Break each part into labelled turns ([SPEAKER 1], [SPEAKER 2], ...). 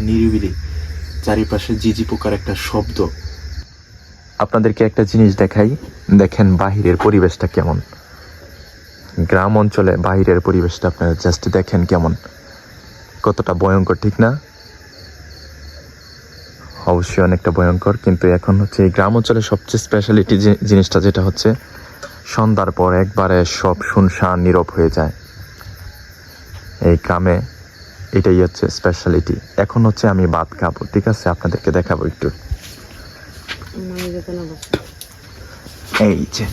[SPEAKER 1] নিরিবিলি, চারিপাশে ঝিঝি পোকার একটা শব্দ। আপনাদেরকে একটা জিনিস দেখাই, দেখেন বাহিরের পরিবেশটা কেমন। গ্রাম অঞ্চলে বাহিরের পরিবেশটা আপনারা জাস্ট দেখেন কেমন, কতটা ভয়ঙ্কর, ঠিক না? অবশ্যই অনেকটা ভয়ঙ্কর। কিন্তু এখন হচ্ছে এই গ্রাম অঞ্চলে সবচেয়ে স্পেশালিটি জিনিসটা যেটা হচ্ছে, সন্ধ্যার পর একবারে সব শুনশান নীরব হয়ে যায় এই গ্রামে। এটাই হচ্ছে স্পেশালিটি। এখন হচ্ছে আমি ভাত খাবো, ঠিক আছে? আপনাদেরকে দেখাবো একটু। এই যে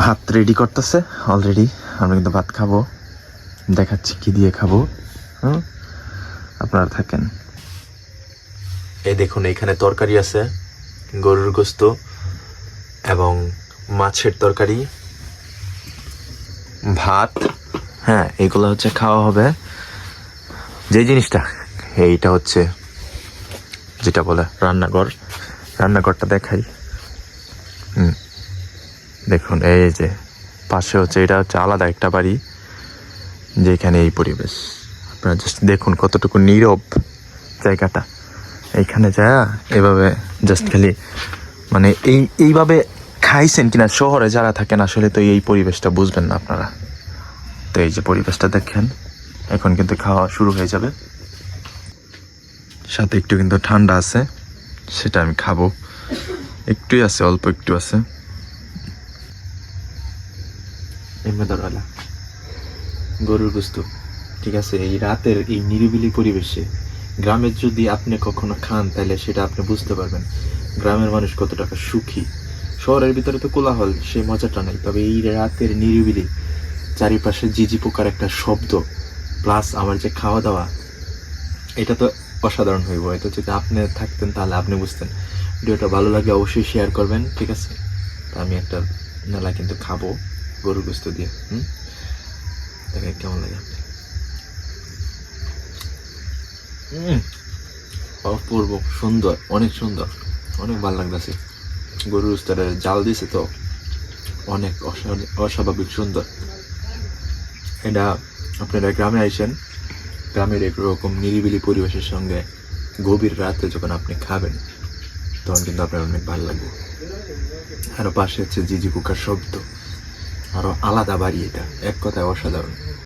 [SPEAKER 1] ভাত রেডি করতেছে অলরেডি, আমরা কিন্তু ভাত খাবো। দেখাচ্ছি কি দিয়ে খাবো, আপনারা থাকেন। এই দেখুন, এখানে তরকারি আছে, গরুর গোস্ত এবং মাছের তরকারি, ভাত। হ্যাঁ, এগুলো হচ্ছে খাওয়া হবে। যে জিনিসটা, এইটা হচ্ছে যেটা বলে রান্নাঘর। রান্নাঘরটা দেখাই। দেখুন, এই যে পাশে হচ্ছে, এটা হচ্ছে আলাদা একটা বাড়ি, যেখানে এই পরিবেশ। আপনারা জাস্ট দেখুন কতটুকু নীরব জায়গাটা। এইখানে যা এভাবে জাস্ট খালি মানে এইভাবে খাইছেন কিনা শহরে যারা থাকেন, আসলে তো এই পরিবেশটা বুঝবেন না আপনারা। তো এই যে পরিবেশটা দেখেন, এখন কিন্তু খাওয়া শুরু হয়ে যাবে। সাথে একটু কিন্তু ঠান্ডা আছে, সেটা আমি খাবো। একটুই আছে, অল্প একটু আছে। এমদারওয়ালা গরুর গোস্ত, ঠিক আছে? এই রাতের এই নিরিবিলি পরিবেশে গ্রামের যদি আপনি কখনো খান, তাহলে সেটা আপনি বুঝতে পারবেন গ্রামের মানুষ কত টাকা সুখী। শহরের ভিতরে তো কোলাহল, সেই মজাটা নেই। তবে এই রাতের নিরিবিলি, চারিপাশে ঝিঝি পোকার একটা শব্দ, প্লাস আমার যে খাওয়া দাওয়া, এটা তো অসাধারণ হইব। এটা যদি আপনি থাকতেন তাহলে আপনি বুঝতেন। ভিডিওটা ভালো লাগলে অবশ্যই শেয়ার করবেন, ঠিক আছে? আমি একটা নালা কিন্তু খাবো গরুর গোস্ত দিয়ে। দেখেন কেমন লাগে। অপূর্ব সুন্দর, অনেক সুন্দর, অনেক ভালো লাগতেছে। গরুর গোস্তের জাল দিছে তো অনেক অস্বাভাবিক সুন্দর। এটা আপনারা গ্রামে আইসেন, গ্রামের এরকম নিরিবিলি পরিবেশের সঙ্গে গভীর রাতে যখন আপনি খাবেন, তখন কিন্তু আপনার অনেক ভালো লাগবে। আরো পাশে হচ্ছে ঝিঝি পোকার শব্দ, আরো আলাদা বাড়ি। এটা এক কথায় অসাধারণ।